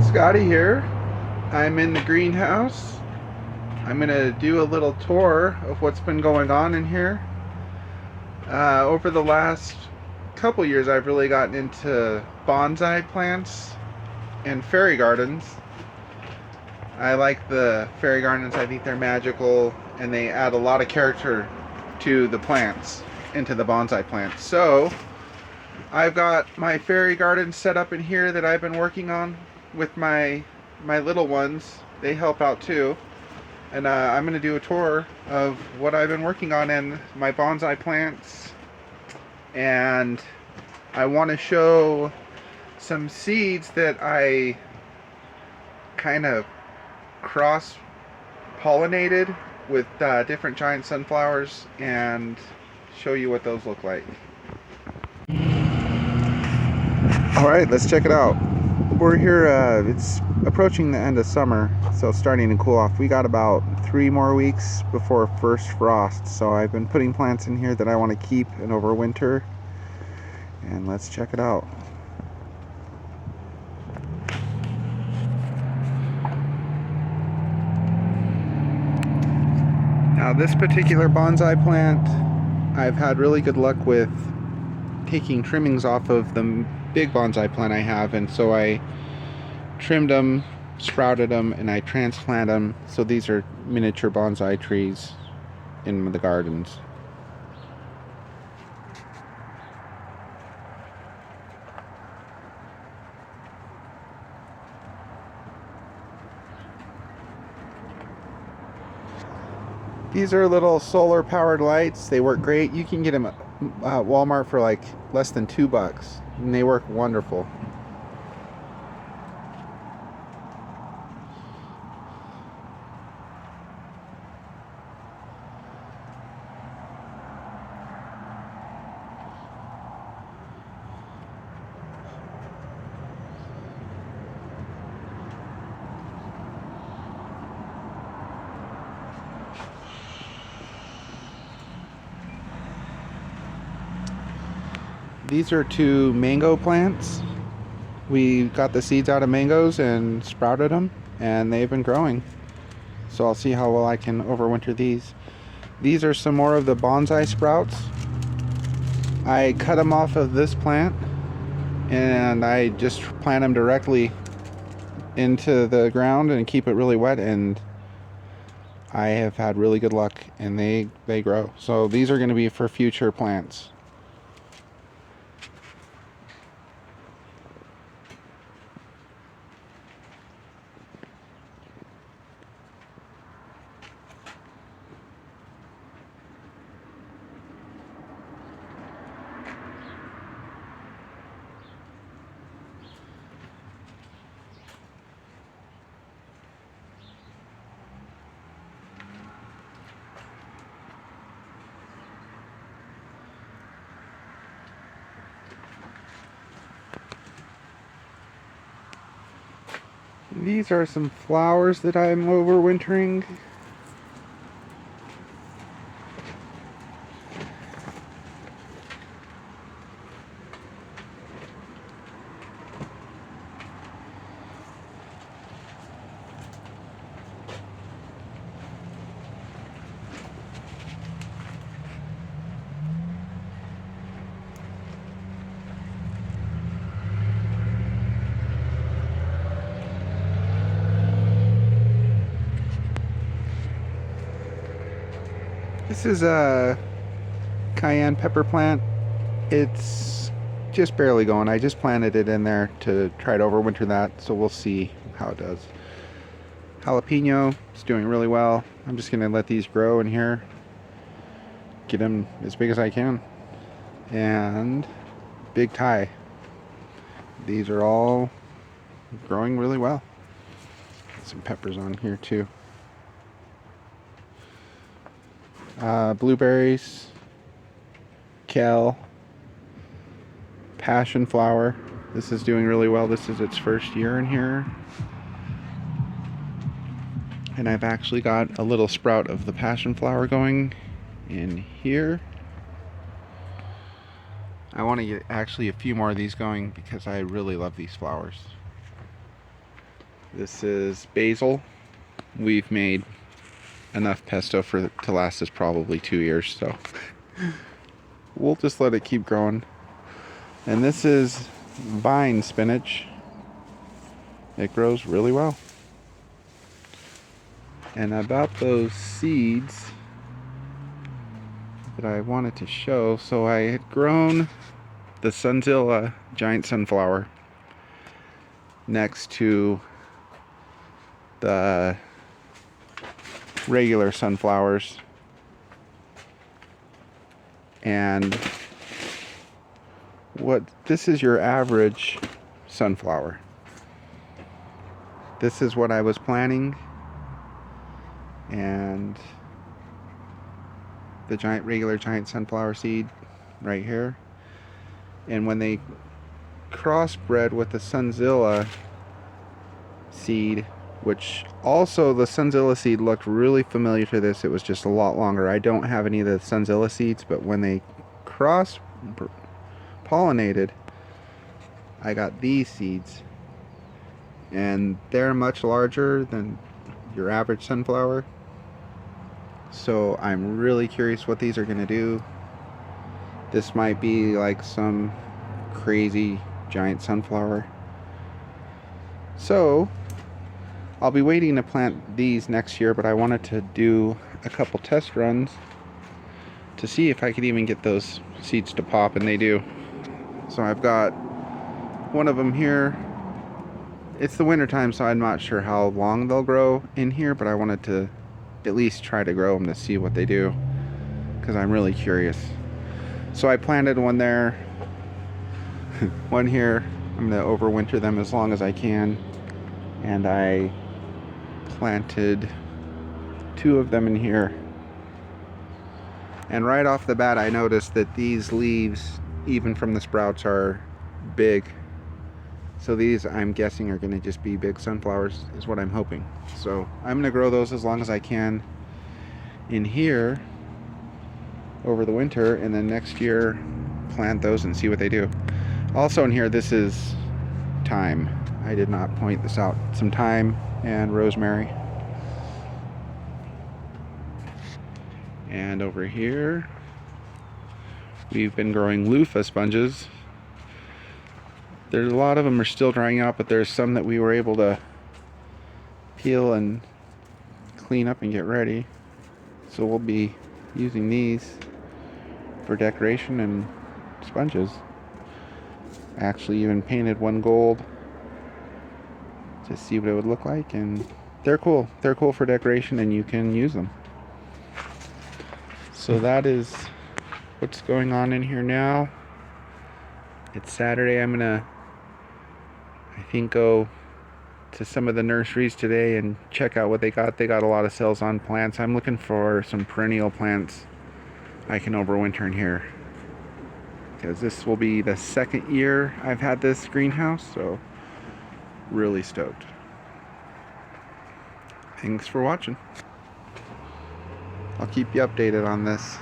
Scotty here. I'm in the greenhouse. I'm going to do a little tour of what's been going on in here. Over the last couple years, I've really gotten into bonsai plants and fairy gardens. I like the fairy gardens. I think they're magical and they add a lot of character to the plants, into the bonsai plants. So I've got my fairy garden set up in here that I've been working on with my little ones. They help out too. And I'm going to do a tour of what I've been working on in my bonsai plants. And I want to show some seeds that I kind of cross pollinated with different giant sunflowers and show you what those look like. Alright, let's check it out. We're here, it's approaching the end of summer, so it's starting to cool off. We got about 3 more weeks before first frost, so I've been putting plants in here that I want to keep and overwinter, and let's check it out. Now this particular bonsai plant, I've had really good luck with taking trimmings off of the big bonsai plant I have, and so I trimmed them, sprouted them, and I transplant them. So these are miniature bonsai trees in the gardens. These are little solar powered lights. They work great. You can get them at Walmart for like less than $2, and they work wonderful. These are 2 mango plants. We got the seeds out of mangoes and sprouted them, and they've been growing. So I'll see how well I can overwinter these. These are some more of the bonsai sprouts. I cut them off of this plant, and I just plant them directly into the ground and keep it really wet, and I have had really good luck, and they grow. So these are going to be for future plants. These are some flowers that I'm overwintering. This is a cayenne pepper plant. It's just barely going. I just planted it in there to try to overwinter that, so we'll see how it does. Jalapeno is doing really well. I'm just going to let these grow in here, get them as big as I can. And big Thai. These are all growing really well. Some peppers on here too. Blueberries, kale, passion flower. This is doing really well. This is its first year in here. And I've actually got a little sprout of the passion flower going in here. I want to get actually a few more of these going because I really love these flowers. This is basil. We've made enough pesto to last us probably 2 years, so we'll just let it keep growing. And this is vine spinach. It grows really well. And about those seeds that I wanted to show, so I had grown the Sunzilla giant sunflower next to the regular sunflowers, and this is your average sunflower. This is what I was planning, and the regular giant sunflower seed right here. And when they crossbred with the Sunzilla seed, which also the Sunzilla seed looked really familiar to this, it was just a lot longer. I don't have any of the Sunzilla seeds, but when they cross pollinated, I got these seeds, and they're much larger than your average sunflower. So I'm really curious what these are going to do. This might be like some crazy giant sunflower. So I'll be waiting to plant these next year, but I wanted to do a couple test runs to see if I could even get those seeds to pop, and they do. So I've got one of them here. It's the winter time, so I'm not sure how long they'll grow in here, but I wanted to at least try to grow them to see what they do, because I'm really curious. So I planted one there, one here. I'm going to overwinter them as long as I can, and I planted 2 of them in here. And right off the bat I noticed that these leaves, even from the sprouts, are big. So these, I'm guessing, are going to just be big sunflowers, is what I'm hoping. So I'm going to grow those as long as I can in here over the winter, and then next year plant those and see what they do. Also in here, this is thyme. I did not point this out. Some thyme and rosemary. And over here, we've been growing loofah sponges. There's a lot of them are still drying out, but there's some that we were able to peel and clean up and get ready. So we'll be using these for decoration and sponges. I actually even painted one gold to see what it would look like, and they're cool. They're cool for decoration, and you can use them. So that is what's going on in here now. It's Saturday. I'm gonna, I think, go to some of the nurseries today and check out what they got. They got a lot of sales on plants. I'm looking for some perennial plants I can overwinter in here, because this will be the 2nd year I've had this greenhouse, so really stoked. Thanks for watching. I'll keep you updated on this.